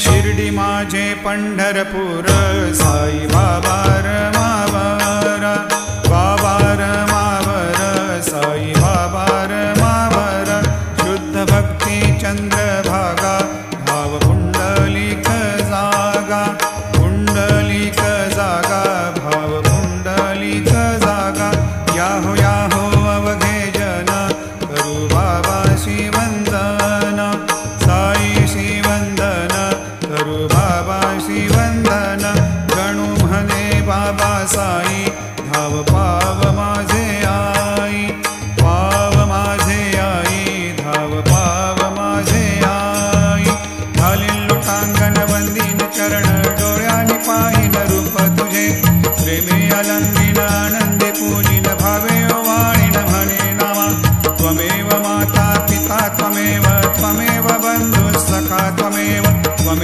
शिर्डी माझे पंढरपूर साई बाबा रमावर बाबा रमावर साई बाबा रमावर शुद्ध भक्ती चंद्रभागा भाव पुंडलिक जागा पुंडलिक जागा भाव पुंडलिक जागा याहो याहो अवघे जन करू बाबाशी वंदन साईशी वंदन करू बाबाशी वंदन गणू म्हणे बाबा साई